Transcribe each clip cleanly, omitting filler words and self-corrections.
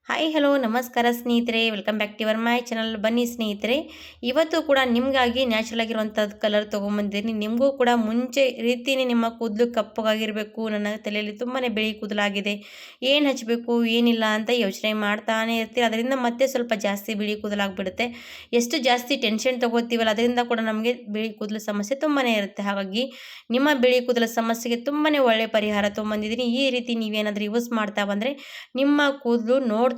Hi hello ನಮಸ್ಕಾರ ಸ್ನೇಹಿತರೆ, welcome back to your my channel. ಬನ್ನಿ ಸ್ನೇಹಿತರೆ, ಇವತ್ತು ಕೂಡ ನಿಮಗಾಗಿ ನ್ಯಾಚುರಲ್ ಆಗಿರುವಂಥದ್ದು ಕಲರ್ ತೊಗೊಂಬಂದಿದ್ದೀನಿ. ನಿಮಗೂ ಕೂಡ ಮುಂಚೆ ರೀತಿಯೇ ನಿಮ್ಮ ಕೂದಲು ಕಪ್ಪಗಾಗಿರಬೇಕು, ನನ್ನ ತಲೆಯಲ್ಲಿ ತುಂಬಾ ಬಿಳಿ ಕೂದಲಾಗಿದೆ, ಏನು ಹಚ್ಚಬೇಕು ಏನಿಲ್ಲ ಅಂತ ಯೋಚನೆ ಮಾಡ್ತಾನೆ ಇರ್ತೀರಿ. ಅದರಿಂದ ಮತ್ತೆ ಸ್ವಲ್ಪ ಜಾಸ್ತಿ ಬಿಳಿ ಕೂದಲಾಗ್ಬಿಡುತ್ತೆ. ಎಷ್ಟು ಜಾಸ್ತಿ ಟೆನ್ಷನ್ ತೊಗೋತೀವಲ್ಲ ಅದರಿಂದ ಕೂಡ ನಮಗೆ ಬಿಳಿ ಕೂದಲು ಸಮಸ್ಯೆ ತುಂಬಾ ಇರುತ್ತೆ. ಹಾಗಾಗಿ ನಿಮ್ಮ ಬಿಳಿ ಕೂದಲ ಸಮಸ್ಯೆಗೆ ತುಂಬಾ ಒಳ್ಳೆ ಪರಿಹಾರ ತೊಗೊಂಬಂದಿದ್ದೀನಿ. ಈ ರೀತಿ ನೀವೇನಾದರೂ ಯೂಸ್ ಮಾಡ್ತಾ ಬಂದರೆ ನಿಮ್ಮ ಕೂದಲು ನೋಡ್ತಾನೆ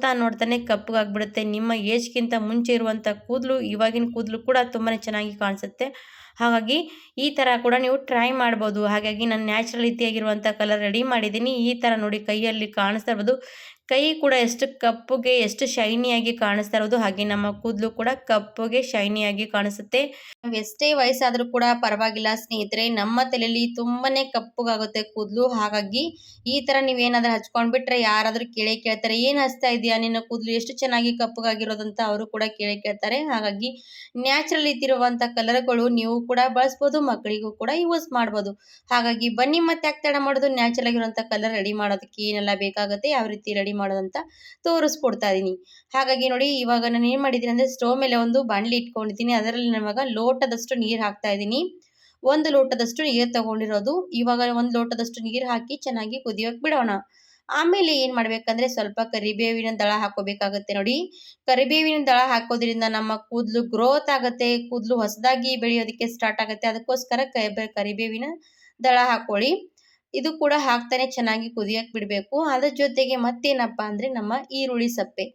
ಕಪ್ಪಗಾಗ್ಬಿಡುತ್ತೆ. ನಿಮ್ಮ ಏಜ್ಗಿಂತ ಮುಂಚೆ ಇರುವಂಥ ಕೂದಲು ಇವಾಗಿನ ಕೂದಲು ಕೂಡ ತುಂಬಾ ಚೆನ್ನಾಗಿ ಕಾಣಿಸುತ್ತೆ. ಹಾಗಾಗಿ ಈ ಥರ ಕೂಡ ನೀವು ಟ್ರೈ ಮಾಡ್ಬೋದು. ಹಾಗಾಗಿ ನಾನು ನ್ಯಾಚುರಲ್ ರೀತಿಯಾಗಿರುವಂಥ ಕಲರ್ ರೆಡಿ ಮಾಡಿದ್ದೀನಿ. ಈ ಥರ ನೋಡಿ ಕೈಯಲ್ಲಿ ಕಾಣಿಸ್ತಾ ಇರ್ಬೋದು. ಕೈ ಕೂಡ ಎಷ್ಟು ಕಪ್ಪುಗೆ ಎಷ್ಟು ಶೈನಿಯಾಗಿ ಕಾಣಿಸ್ತಾ ಇರೋದು, ಹಾಗೆ ನಮ್ಮ ಕೂದಲು ಕೂಡ ಕಪ್ಪುಗೆ ಶೈನಿಯಾಗಿ ಕಾಣಿಸುತ್ತೆ. ನಾವು ಎಷ್ಟೇ ವಯಸ್ಸಾದರೂ ಕೂಡ ಪರವಾಗಿಲ್ಲ ಸ್ನೇಹಿತರೆ, ನಮ್ಮ ತಲೆಯಲ್ಲಿ ತುಂಬಾನೇ ಕಪ್ಪುಗಾಗುತ್ತೆ ಕೂದಲು. ಹಾಗಾಗಿ ಈ ಥರ ನೀವೇನಾದ್ರೂ ಹಚ್ಕೊಂಡ್ಬಿಟ್ರೆ ಯಾರಾದರೂ ಕೇಳ್ತಾರೆ, ಏನು ಹಚ್ತಾ ಇದೆಯಾ ನಿನ್ನ ಕೂದಲು ಎಷ್ಟು ಚೆನ್ನಾಗಿ ಕಪ್ಪುಗಾಗಿರೋದಂತ ಅವರು ಕೂಡ ಕೇಳ್ತಾರೆ. ಹಾಗಾಗಿ ನ್ಯಾಚುರಲ್ ಇದ್ದಿರುವಂಥ ಕಲರ್ಗಳು ನೀವು ಕೂಡ ಬಳಸ್ಬೋದು, ಮಕ್ಕಳಿಗೂ ಕೂಡ ಯೂಸ್ ಮಾಡ್ಬೋದು. ಹಾಗಾಗಿ ಬನ್ನಿ ಮತ್ತೆ ಯಾಕೆ ತಡ ಮಾಡೋದು, ನ್ಯಾಚುರಲ್ ಆಗಿರುವಂಥ ಕಲರ್ ರೆಡಿ ಮಾಡೋದಕ್ಕೆ ಏನೆಲ್ಲ ಬೇಕಾಗುತ್ತೆ, ಯಾವ ರೀತಿ ರೆಡಿ ಮಾಡೋದಂತ ತೋರಿಸ್ಕೊಡ್ತಾ ಇದ್ದೀನಿ. ಹಾಗಾಗಿ ನೋಡಿ, ಇವಾಗ ನಾನು ಏನು ಮಾಡಿದ್ದೀನಿ ಅಂದರೆ ಸ್ಟವ್ ಮೇಲೆ ಒಂದು ಬಾಣಲಿ ಇಟ್ಕೊಂಡಿದ್ದೀನಿ. ಅದರಲ್ಲಿ ನಾನು ಇವಾಗ ಲೋಟದಷ್ಟು ನೀರು ಹಾಕ್ತಾ ಇದ್ದೀನಿ. 1 ಲೋಟದಷ್ಟು ನೀರು ತಗೊಂಡಿರೋದು. ಇವಾಗ 1 ಲೋಟದಷ್ಟು ನೀರು ಹಾಕಿ ಚೆನ್ನಾಗಿ ಕುದಿಯೋಕೆ ಬಿಡೋಣ. ಆಮೇಲೆ ಏನು ಮಾಡ್ಬೇಕಂದ್ರೆ ಸ್ವಲ್ಪ ಕರಿಬೇವಿನ ದಳ ಹಾಕೋಬೇಕಾಗುತ್ತೆ. ನೋಡಿ, ಕರಿಬೇವಿನ ದಳ ಹಾಕೋದ್ರಿಂದ ನಮ್ಮ ಕೂದಲು ಗ್ರೋತ್ ಆಗುತ್ತೆ, ಕೂದಲು ಹೊಸದಾಗಿ ಬೆಳೆಯೋದಕ್ಕೆ ಸ್ಟಾರ್ಟ್ ಆಗುತ್ತೆ. ಅದಕ್ಕೋಸ್ಕರ ಕರಿಬೇವಿನ ದಳ ಹಾಕೊಳ್ಳಿ. ಇದು ಕೂಡ ಹಾಕ್ತಾನೆ ಚೆನ್ನಾಗಿ ಕುದಿಯಕ್ಕೆ ಬಿಡಬೇಕು. ಅದ್ರ ಜೊತೆಗೆ ಮತ್ತೇನಪ್ಪ ಅಂದರೆ ನಮ್ಮ ಈರುಳ್ಳಿ ಸಪ್ಪೆ,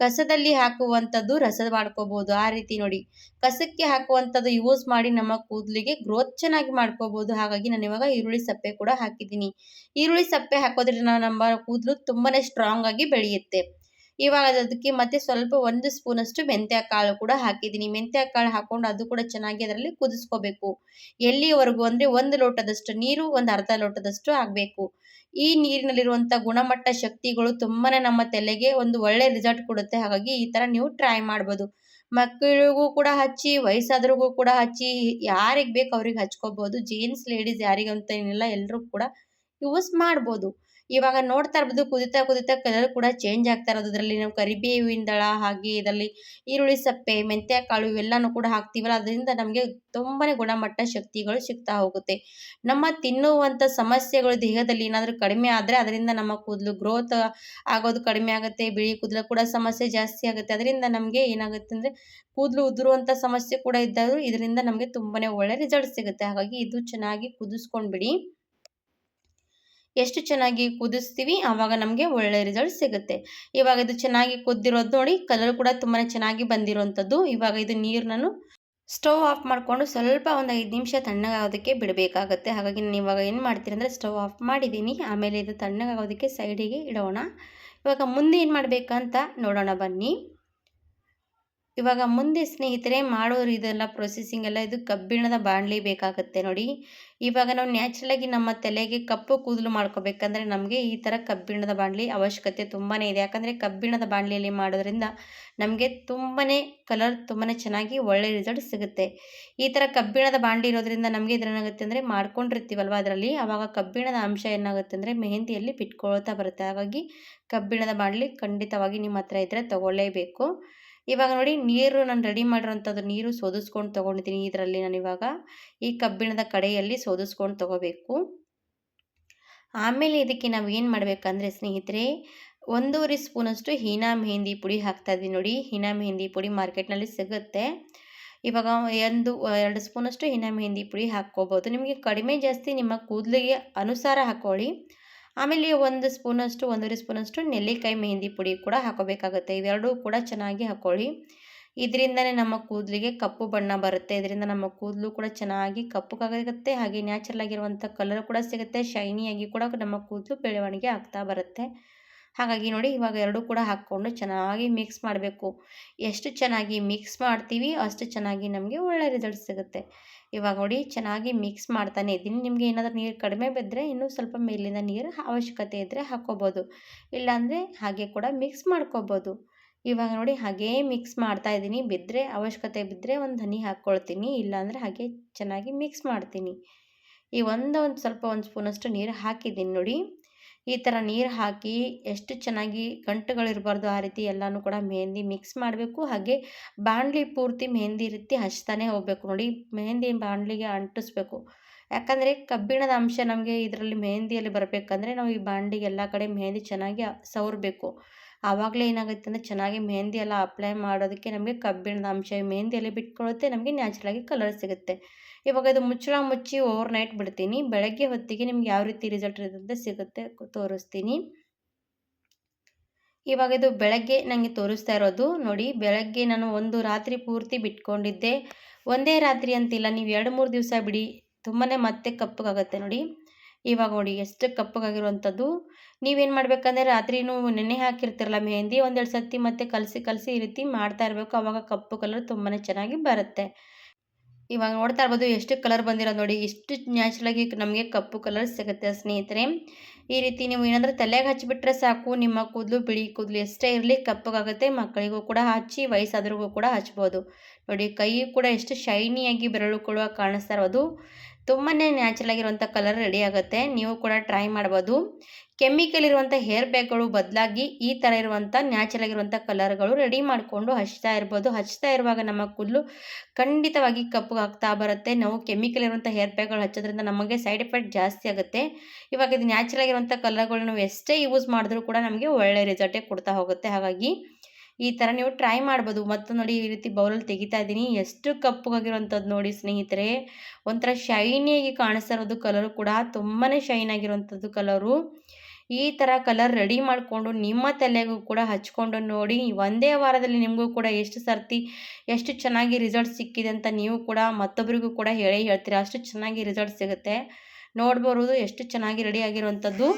ಕಸದಲ್ಲಿ ಹಾಕುವಂಥದ್ದು ರಸ ಮಾಡ್ಕೋಬಹುದು. ಆ ರೀತಿ ನೋಡಿ, ಕಸಕ್ಕೆ ಹಾಕುವಂಥದ್ದು ಯೂಸ್ ಮಾಡಿ ನಮ್ಮ ಕೂದಲಿಗೆ ಗ್ರೋತ್ ಚೆನ್ನಾಗಿ ಮಾಡ್ಕೋಬಹುದು. ಹಾಗಾಗಿ ನಾನು ಇವಾಗ ಈರುಳ್ಳಿ ಸಪ್ಪೆ ಕೂಡ ಹಾಕಿದ್ದೀನಿ. ಈರುಳ್ಳಿ ಸಪ್ಪೆ ಹಾಕೋದ್ರಿಂದ ನಮ್ಮ ಕೂದಲು ತುಂಬಾನೇ ಸ್ಟ್ರಾಂಗ್ ಆಗಿ ಬೆಳೆಯುತ್ತೆ. ಇವಾಗ ಅದಕ್ಕೆ ಮತ್ತೆ ಸ್ವಲ್ಪ 1 ಸ್ಪೂನಷ್ಟು ಮೆಂತ್ಯ ಕಾಳು ಕೂಡ ಹಾಕಿದ್ದೀನಿ. ಮೆಂತ್ಯ ಕಾಳು ಹಾಕೊಂಡು ಅದು ಕೂಡ ಚೆನ್ನಾಗಿ ಅದರಲ್ಲಿ ಕುದಿಸ್ಕೋಬೇಕು. ಎಲ್ಲಿವರೆಗೂ ಅಂದರೆ 1 ಲೋಟದಷ್ಟು ನೀರು, ಒಂದು ಅರ್ಧ ಲೋಟದಷ್ಟು ಆಗಬೇಕು. ಈ ನೀರಿನಲ್ಲಿರುವಂಥ ಗುಣಮಟ್ಟ ಶಕ್ತಿಗಳು ತುಂಬಾನೇ ನಮ್ಮ ತಲೆಗೆ ಒಂದು ಒಳ್ಳೆ ರಿಸಲ್ಟ್ ಕೊಡುತ್ತೆ. ಹಾಗಾಗಿ ಈ ಥರ ನೀವು ಟ್ರೈ ಮಾಡ್ಬೋದು. ಮಕ್ಕಳಿಗೂ ಕೂಡ ಹಚ್ಚಿ, ವಯಸ್ಸಾದ್ರಿಗೂ ಕೂಡ ಹಚ್ಚಿ, ಯಾರಿಗೆ ಬೇಕು ಅವ್ರಿಗೆ ಹಚ್ಕೋಬಹುದು. ಜೆಂಟ್ಸ್ ಲೇಡೀಸ್ ಯಾರಿಗಂತ ಏನಿಲ್ಲ, ಎಲ್ಲರೂ ಕೂಡ ಯೂಸ್ ಮಾಡ್ಬೋದು. ಇವಾಗ ನೋಡ್ತಾ ಇರ್ಬೋದು, ಕುದಿತಾ ಕುದಿತಾ ಕಲರ್ ಕೂಡ ಚೇಂಜ್ ಆಗ್ತಾ ಇರೋದು. ಇದರಲ್ಲಿ ನಾವು ಕರಿಬೇವಿನ ದಳ, ಹಾಗೆ ಇದರಲ್ಲಿ ಈರುಳ್ಳಿ ಸಪ್ಪೆ, ಮೆಂತ್ಯ ಕಾಳು ಇವೆಲ್ಲನೂ ಕೂಡ ಹಾಕ್ತೀವಲ್ಲ, ಅದರಿಂದ ನಮಗೆ ತುಂಬಾನೇ ಗುಣಮಟ್ಟ ಶಕ್ತಿಗಳು ಸಿಗ್ತಾ ಹೋಗುತ್ತೆ. ನಮ್ಮ ತಿನ್ನುವಂಥ ಸಮಸ್ಯೆಗಳು ದೇಹದಲ್ಲಿ ಏನಾದರೂ ಕಡಿಮೆ ಆದರೆ ಅದರಿಂದ ನಮ್ಮ ಕೂದಲು ಗ್ರೋತ್ ಆಗೋದು ಕಡಿಮೆ ಆಗುತ್ತೆ. ಬಿಳಿ ಕೂದಲು ಕೂಡ ಸಮಸ್ಯೆ ಜಾಸ್ತಿ ಆಗುತ್ತೆ. ಅದರಿಂದ ನಮಗೆ ಏನಾಗುತ್ತೆ ಅಂದರೆ ಕೂದಲು ಉದುರುವಂಥ ಸಮಸ್ಯೆ ಕೂಡ ಇದ್ದರೂ ಇದರಿಂದ ನಮಗೆ ತುಂಬಾನೇ ಒಳ್ಳೆ ರಿಸಲ್ಟ್ ಸಿಗುತ್ತೆ. ಹಾಗಾಗಿ ಇದು ಚೆನ್ನಾಗಿ ಕುದಿಸ್ಕೊಂಡ್ಬಿಡಿ. ಎಷ್ಟು ಚೆನ್ನಾಗಿ ಕುದಿಸ್ತೀವಿ ಆವಾಗ ನಮಗೆ ಒಳ್ಳೆ ರಿಸಲ್ಟ್ ಸಿಗುತ್ತೆ. ಇವಾಗ ಇದು ಚೆನ್ನಾಗಿ ಕುದ್ದಿರೋದು ನೋಡಿ, ಕಲರ್ ಕೂಡ ತುಂಬಾ ಚೆನ್ನಾಗಿ ಬಂದಿರುವಂಥದ್ದು. ಇವಾಗ ಇದು ನೀರು ನಾನು ಸ್ಟವ್ ಆಫ್ ಮಾಡಿಕೊಂಡು ಸ್ವಲ್ಪ ಒಂದು 5 ನಿಮಿಷ ತಣ್ಣಗಾಗೋದಕ್ಕೆ ಬಿಡಬೇಕಾಗತ್ತೆ. ಹಾಗಾಗಿ ನಾನು ಇವಾಗ ಏನು ಮಾಡ್ತೀನಿ ಅಂದರೆ ಸ್ಟವ್ ಆಫ್ ಮಾಡಿದ್ದೀನಿ. ಆಮೇಲೆ ಇದು ತಣ್ಣಗಾಗೋದಕ್ಕೆ ಸೈಡಿಗೆ ಇಡೋಣ. ಇವಾಗ ಮುಂದೆ ಏನು ಮಾಡಬೇಕಂತ ನೋಡೋಣ ಬನ್ನಿ. ಇವಾಗ ಮುಂದೆ ಸ್ನೇಹಿತರೆ ಮಾಡೋರು ಇದೆಲ್ಲ ಪ್ರೊಸೆಸಿಂಗ್ ಎಲ್ಲ, ಇದು ಕಬ್ಬಿಣದ ಬಾಣಲಿ ಬೇಕಾಗುತ್ತೆ ನೋಡಿ. ಇವಾಗ ನಾವು ನ್ಯಾಚುರಲಾಗಿ ನಮ್ಮ ತಲೆಗೆ ಕಪ್ಪು ಕೂದಲು ಮಾಡ್ಕೋಬೇಕಂದ್ರೆ ನಮಗೆ ಈ ಥರ ಕಬ್ಬಿಣದ ಬಾಣಲಿ ಅವಶ್ಯಕತೆ ತುಂಬಾ ಇದೆ. ಯಾಕಂದರೆ ಕಬ್ಬಿಣದ ಬಾಣಲಿಯಲ್ಲಿ ಮಾಡೋದ್ರಿಂದ ನಮಗೆ ತುಂಬಾ ಕಲರ್ ತುಂಬಾ ಚೆನ್ನಾಗಿ ಒಳ್ಳೆ ರಿಸಲ್ಟ್ ಸಿಗುತ್ತೆ. ಈ ಥರ ಕಬ್ಬಿಣದ ಬಾಣಲಿ ಇರೋದ್ರಿಂದ ನಮಗೆ ಇದ್ರೇನಾಗುತ್ತೆ ಅಂದರೆ ಮಾಡ್ಕೊಂಡಿರ್ತೀವಲ್ವ ಅದರಲ್ಲಿ, ಆವಾಗ ಕಬ್ಬಿಣದ ಅಂಶ ಏನಾಗುತ್ತೆ ಅಂದರೆ ಮೆಹಂದಿಯಲ್ಲಿ ಬಿಟ್ಕೊಳ್ತಾ ಬರುತ್ತೆ. ಹಾಗಾಗಿ ಕಬ್ಬಿಣದ ಬಾಣಲಿ ಖಂಡಿತವಾಗಿ ನಿಮ್ಮ ಹತ್ರ ಇದ್ದರೆ ತಗೊಳ್ಳೇಬೇಕು. ಇವಾಗ ನೋಡಿ, ನೀರು ನಾನು ರೆಡಿ ಮಾಡಿರೋಂಥದ್ದು ನೀರು ಸೋದಿಸ್ಕೊಂಡು ತೊಗೊಂಡಿದ್ದೀನಿ. ಇದರಲ್ಲಿ ನಾನು ಇವಾಗ ಈ ಕಬ್ಬಿಣದ ಕಡೆಯಲ್ಲಿ ಸೋದಿಸ್ಕೊಂಡು ತೊಗೋಬೇಕು. ಆಮೇಲೆ ಇದಕ್ಕೆ ನಾವು ಏನು ಮಾಡಬೇಕಂದ್ರೆ ಸ್ನೇಹಿತರೆ, 1.5 ಸ್ಪೂನಷ್ಟು ಹೀನಾ ಮೆಹಂದಿ ಪುಡಿ ಹಾಕ್ತಾ ಇದ್ದೀನಿ ನೋಡಿ. ಹೀನಾ ಮೆಹಂದಿ ಪುಡಿ ಮಾರ್ಕೆಟ್ನಲ್ಲಿ ಸಿಗುತ್ತೆ. ಇವಾಗ 2 ಸ್ಪೂನಷ್ಟು ಹೀನಾ ಮೆಹಂದಿ ಪುಡಿ ಹಾಕ್ಕೋಬೋದು. ನಿಮಗೆ ಕಡಿಮೆ ಜಾಸ್ತಿ ನಿಮ್ಮ ಕೂದಲಿಗೆ ಅನುಸಾರ ಹಾಕ್ಕೊಳ್ಳಿ. ಆಮೇಲೆ 1 ಸ್ಪೂನಷ್ಟು 1.5 ಸ್ಪೂನಷ್ಟು ನೆಲ್ಲಿಕಾಯಿ ಮೆಹಂದಿ ಪುಡಿ ಕೂಡ ಹಾಕೋಬೇಕಾಗುತ್ತೆ. ಇವೆರಡೂ ಕೂಡ ಚೆನ್ನಾಗಿ ಹಾಕ್ಕೊಳ್ಳಿ. ಇದರಿಂದನೇ ನಮ್ಮ ಕೂದಲಿಗೆ ಕಪ್ಪು ಬಣ್ಣ ಬರುತ್ತೆ. ಇದರಿಂದ ನಮ್ಮ ಕೂದಲು ಕೂಡ ಚೆನ್ನಾಗಿ ಕಪ್ಪುಗಾಗುತ್ತೆ. ಹಾಗೆ ನ್ಯಾಚುರಲ್ ಆಗಿರುವಂಥ ಕಲರ್ ಕೂಡ ಸಿಗುತ್ತೆ. ಶೈನಿಯಾಗಿ ಕೂಡ ನಮ್ಮ ಕೂದಲು ಬೆಳವಣಿಗೆ ಆಗ್ತಾ ಬರುತ್ತೆ. ಹಾಗಾಗಿ ನೋಡಿ, ಇವಾಗ ಎರಡೂ ಕೂಡ ಹಾಕ್ಕೊಂಡು ಚೆನ್ನಾಗಿ ಮಿಕ್ಸ್ ಮಾಡಬೇಕು. ಎಷ್ಟು ಚೆನ್ನಾಗಿ ಮಿಕ್ಸ್ ಮಾಡ್ತೀವಿ ಅಷ್ಟು ಚೆನ್ನಾಗಿ ನಮಗೆ ಒಳ್ಳೆ ರಿಸಲ್ಟ್ ಸಿಗುತ್ತೆ. ಇವಾಗ ನೋಡಿ, ಚೆನ್ನಾಗಿ ಮಿಕ್ಸ್ ಮಾಡ್ತಾನೆ ಇದ್ದೀನಿ. ನಿಮಗೆ ಏನಾದರೂ ನೀರು ಕಡಿಮೆ ಬಿದ್ದರೆ ಇನ್ನೂ ಸ್ವಲ್ಪ ಮೇಲಿಂದ ನೀರು ಅವಶ್ಯಕತೆ ಇದ್ದರೆ ಹಾಕ್ಕೋಬೋದು, ಇಲ್ಲಾಂದರೆ ಹಾಗೆ ಕೂಡ ಮಿಕ್ಸ್ ಮಾಡ್ಕೋಬೋದು. ಇವಾಗ ನೋಡಿ, ಹಾಗೇ ಮಿಕ್ಸ್ ಮಾಡ್ತಾ ಇದ್ದೀನಿ. ಬಿದ್ದರೆ ಅವಶ್ಯಕತೆ ಬಿದ್ದರೆ ಒಂದು ಹನಿ ಹಾಕ್ಕೊಳ್ತೀನಿ, ಇಲ್ಲಾಂದರೆ ಹಾಗೆ ಚೆನ್ನಾಗಿ ಮಿಕ್ಸ್ ಮಾಡ್ತೀನಿ. ಈ ಒಂದು ಸ್ವಲ್ಪ 1 ಸ್ಪೂನಷ್ಟು ನೀರು ಹಾಕಿದ್ದೀನಿ ನೋಡಿ. ಈ ಥರ ನೀರು ಹಾಕಿ ಎಷ್ಟು ಚೆನ್ನಾಗಿ ಗಂಟುಗಳಿರಬಾರ್ದು ಆ ರೀತಿ ಎಲ್ಲನೂ ಕೂಡ ಮೆಹಂದಿ ಮಿಕ್ಸ್ ಮಾಡಬೇಕು. ಹಾಗೆ ಬಾಣಲಿ ಪೂರ್ತಿ ಮೆಹಂದಿ ರೀತಿ ಹಚ್ತಾನೆ ಹೋಗಬೇಕು ನೋಡಿ. ಮೆಹಂದಿ ಬಾಣಲಿಗೆ ಅಂಟಿಸ್ಬೇಕು. ಯಾಕಂದರೆ ಕಬ್ಬಿಣದ ಅಂಶ ನಮಗೆ ಇದರಲ್ಲಿ ಮೆಹಂದಿಯಲ್ಲಿ ಬರಬೇಕಂದ್ರೆ ನಾವು ಈ ಬಾಣಲಿಗೆ ಎಲ್ಲ ಕಡೆ ಮೆಹಂದಿ ಚೆನ್ನಾಗಿ ಸವರಬೇಕು. ಆವಾಗಲೇ ಏನಾಗುತ್ತೆ ಅಂದರೆ ಚೆನ್ನಾಗಿ ಮೆಹಂದಿ ಎಲ್ಲ ಅಪ್ಲೈ ಮಾಡೋದಕ್ಕೆ ನಮಗೆ ಕಬ್ಬಿಣದ ಅಂಶ ಮೆಹಂದಿಯಲ್ಲಿ ಬಿಟ್ಕೊಳ್ಳುತ್ತೆ, ನಮಗೆ ನ್ಯಾಚುರಲಾಗಿ ಕಲರ್ ಸಿಗುತ್ತೆ. ಇವಾಗ ಇದು ಮುಚ್ಚಳ ಮುಚ್ಚಿ ಓವರ್ ನೈಟ್ ಬಿಡ್ತೀನಿ. ಬೆಳಗ್ಗೆ ಹೊತ್ತಿಗೆ ನಿಮ್ಗೆ ಯಾವ ರೀತಿ ರಿಸಲ್ಟ್ ಇರುತ್ತೆ ಸಿಗುತ್ತೆ ತೋರಿಸ್ತೀನಿ. ಇವಾಗ ಇದು ಬೆಳಗ್ಗೆ ನನಗೆ ತೋರಿಸ್ತಾ ಇರೋದು ನೋಡಿ. ಬೆಳಗ್ಗೆ ನಾನು ಒಂದು ರಾತ್ರಿ ಪೂರ್ತಿ ಬಿಟ್ಕೊಂಡಿದ್ದೆ. ಒಂದೇ ರಾತ್ರಿ ಅಂತಿಲ್ಲ, ನೀವು 2-3 ದಿವಸ ಬಿಡಿ, ತುಂಬಾ ಮತ್ತೆ ಕಪ್ಪಗಾಗುತ್ತೆ ನೋಡಿ. ಇವಾಗ ನೋಡಿ ಎಷ್ಟು ಕಪ್ಪಗಾಗಿರುವಂಥದ್ದು. ನೀವೇನು ಮಾಡಬೇಕಂದ್ರೆ ರಾತ್ರಿನೂ ನೆನೆ ಹಾಕಿರ್ತಿರಲ್ಲ ಮೆಹಂದಿ, ಒಂದೆರಡು ಸರ್ತಿ ಮತ್ತೆ ಕಲಸಿ ಈ ರೀತಿ ಮಾಡ್ತಾ ಇರಬೇಕು. ಆವಾಗ ಕಪ್ಪು ಕಲರ್ ತುಂಬಾ ಚೆನ್ನಾಗಿ ಬರುತ್ತೆ. ಇವಾಗ ನೋಡ್ತಾ ಇರ್ಬೋದು ಎಷ್ಟು ಕಲರ್ ಬಂದಿರೋದು ನೋಡಿ. ಇಷ್ಟು ನ್ಯಾಚುರಲಾಗಿ ನಮಗೆ ಕಪ್ಪು ಕಲರ್ ಸಿಗುತ್ತೆ ಸ್ನೇಹಿತರೆ. ಈ ರೀತಿ ನೀವು ಏನಾದರೂ ತಲೆಗೆ ಹಚ್ಚಿಬಿಟ್ರೆ ಸಾಕು, ನಿಮ್ಮ ಕೂದಲು ಬಿಳಿ ಕೂದಲು ಎಷ್ಟೇ ಇರಲಿ ಕಪ್ಪಗಾಗುತ್ತೆ. ಮಕ್ಕಳಿಗೂ ಕೂಡ ಹಚ್ಚಿ, ವಯಸ್ಸಾದ್ರಿಗೂ ಕೂಡ ಹಚ್ಬೋದು ನೋಡಿ. ಕೈ ಕೂಡ ಎಷ್ಟು ಶೈನಿಯಾಗಿ ಬೆರಳು ಕೂಡ ಕಾಣಿಸ್ತಾ ಇರೋದು. ತುಂಬಾ ನ್ಯಾಚುರಲ್ ಆಗಿರುವಂಥ ಕಲರ್ ರೆಡಿ ಆಗುತ್ತೆ. ನೀವು ಕೂಡ ಟ್ರೈ ಮಾಡ್ಬೋದು. ಕೆಮಿಕಲ್ ಇರುವಂಥ ಹೇರ್ ಬ್ಯಾಗ್ಗಳು ಬದಲಾಗಿ ಈ ಥರ ಇರುವಂಥ ನ್ಯಾಚುರಲ್ ಆಗಿರುವಂಥ ಕಲರ್ಗಳು ರೆಡಿ ಮಾಡಿಕೊಂಡು ಹಚ್ತಾ ಇರ್ಬೋದು. ಹಚ್ತಾ ಇರುವಾಗ ನಮ್ಮ ಕೂದಲು ಖಂಡಿತವಾಗಿ ಕಪ್ಪಗಾಗ್ತಾ ಬರುತ್ತೆ. ನಾವು ಕೆಮಿಕಲ್ ಇರುವಂಥ ಹೇರ್ ಬ್ಯಾಗ್ಗಳು ಹಚ್ಚೋದ್ರಿಂದ ನಮಗೆ ಸೈಡ್ ಎಫೆಕ್ಟ್ ಜಾಸ್ತಿ ಆಗುತ್ತೆ. ಇವಾಗ ಇದು ನ್ಯಾಚುರಲ್ ಆಗಿರುವಂಥ ಕಲರ್ಗಳು ನಾವು ಎಷ್ಟೇ ಯೂಸ್ ಮಾಡಿದ್ರೂ ಕೂಡ ನಮಗೆ ಒಳ್ಳೆ ರಿಸಲ್ಟೇ ಕೊಡ್ತಾ ಹೋಗುತ್ತೆ. ಹಾಗಾಗಿ ಈ ಥರ ನೀವು ಟ್ರೈ ಮಾಡ್ಬೋದು. ಮತ್ತು ನೋಡಿ ಈ ರೀತಿ ಬೌಲಲ್ಲಿ ತೆಗಿತಾ ಇದ್ದೀನಿ. ಎಷ್ಟು ಕಪ್ಪಗಾಗಿರುವಂಥದ್ದು ನೋಡಿ ಸ್ನೇಹಿತರೆ. ಒಂಥರ ಶೈನಿಯಾಗಿ ಕಾಣಿಸ್ತಾ ಇರೋದು ಕಲರು ಕೂಡ ತುಂಬಾ ಶೈನ್ ಆಗಿರುವಂಥದ್ದು ಕಲರು. ಈ ಥರ ಕಲರ್ ರೆಡಿ ಮಾಡಿಕೊಂಡು ನಿಮ್ಮ ತಲೆಗೂ ಕೂಡ ಹಚ್ಕೊಂಡು ನೋಡಿ. ಒಂದೇ ವಾರದಲ್ಲಿ ನಿಮಗೂ ಕೂಡ ಎಷ್ಟು ಚೆನ್ನಾಗಿ ರಿಸಲ್ಟ್ ಸಿಕ್ಕಿದೆ ಅಂತ ನೀವು ಕೂಡ ಮತ್ತೊಬ್ಬರಿಗೂ ಕೂಡ ಹೇಳ್ತೀರಾ. ಅಷ್ಟು ಚೆನ್ನಾಗಿ ರಿಸಲ್ಟ್ ಸಿಗುತ್ತೆ. ನೋಡ್ಬೋದು ಎಷ್ಟು ಚೆನ್ನಾಗಿ ರೆಡಿ ಆಗಿರುವಂಥದ್ದು.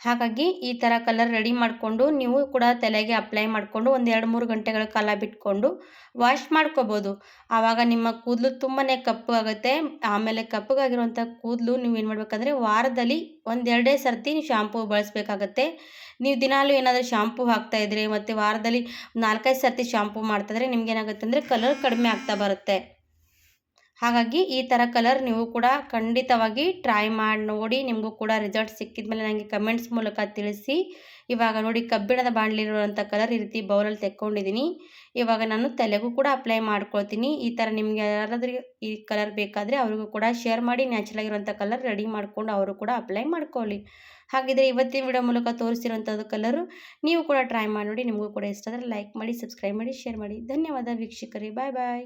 ಹಾಗಾಗಿ ಈ ಥರ ಕಲರ್ ರೆಡಿ ಮಾಡಿಕೊಂಡು ನೀವು ಕೂಡ ತಲೆಗೆ ಅಪ್ಲೈ ಮಾಡಿಕೊಂಡು ಒಂದು 2-3 ಗಂಟೆಗಳ ಕಾಲ ಬಿಟ್ಕೊಂಡು ವಾಶ್ ಮಾಡ್ಕೋಬೋದು. ಆವಾಗ ನಿಮ್ಮ ಕೂದಲು ತುಂಬಾ ಕಪ್ಪಗಾಗುತ್ತೆ. ಆಮೇಲೆ ಕಪ್ಪಗಾಗಿರುವಂಥ ಕೂದಲು ನೀವೇನು ಮಾಡಬೇಕಂದ್ರೆ ವಾರದಲ್ಲಿ 1-2 ಸರ್ತಿ ಶಾಂಪೂ ಬಳಸಬೇಕಾಗತ್ತೆ. ನೀವು ದಿನಾಲೂ ಏನಾದರೂ ಶಾಂಪೂ ಹಾಕ್ತಾಯಿದ್ರೆ ಮತ್ತು ವಾರದಲ್ಲಿ 4-5 ಸರ್ತಿ ಶಾಂಪೂ ಮಾಡ್ತಾಯಿದ್ರೆ ನಿಮ್ಗೇನಾಗುತ್ತೆ ಅಂದರೆ ಕಲರ್ ಕಡಿಮೆ ಆಗ್ತಾ ಬರುತ್ತೆ. ಹಾಗಾಗಿ ಈ ಥರ ಕಲರ್ ನೀವು ಕೂಡ ಖಂಡಿತವಾಗಿ ಟ್ರೈ ಮಾಡಿ ನೋಡಿ. ನಿಮಗೂ ಕೂಡ ರಿಸಲ್ಟ್ ಸಿಕ್ಕಿದ ಮೇಲೆ ನನಗೆ ಕಮೆಂಟ್ಸ್ ಮೂಲಕ ತಿಳಿಸಿ. ಇವಾಗ ನೋಡಿ ಕಬ್ಬಿಣದ ಬಾಣಲಿರುವಂಥ ಕಲರ್ ಈ ರೀತಿ ಬೌಲಲ್ಲಿ ತೆಕ್ಕೊಂಡಿದ್ದೀನಿ. ಇವಾಗ ನಾನು ತಲೆಗೂ ಕೂಡ ಅಪ್ಲೈ ಮಾಡ್ಕೊಳ್ತೀನಿ. ಈ ಥರ ನಿಮಗೆ ಯಾರಾದರೂ ಈ ಕಲರ್ ಬೇಕಾದರೆ ಅವ್ರಿಗೂ ಕೂಡ ಶೇರ್ ಮಾಡಿ. ನ್ಯಾಚುರಲ್ ಆಗಿರುವಂಥ ಕಲರ್ ರೆಡಿ ಮಾಡಿಕೊಂಡು ಅವರು ಕೂಡ ಅಪ್ಲೈ ಮಾಡ್ಕೊಳ್ಳಿ. ಹಾಗಿದ್ರೆ ಇವತ್ತಿನ ವಿಡಿಯೋ ಮೂಲಕ ತೋರಿಸಿರುವಂಥದ್ದು ಕಲರು ನೀವು ಕೂಡ ಟ್ರೈ ಮಾಡಿ ನೋಡಿ. ನಿಮಗೂ ಕೂಡ ಇಷ್ಟ ಆದರೆ ಲೈಕ್ ಮಾಡಿ, ಸಬ್ಸ್ಕ್ರೈಬ್ ಮಾಡಿ, ಶೇರ್ ಮಾಡಿ. ಧನ್ಯವಾದ ವೀಕ್ಷಕರೇ. ಬಾಯ್ ಬಾಯ್.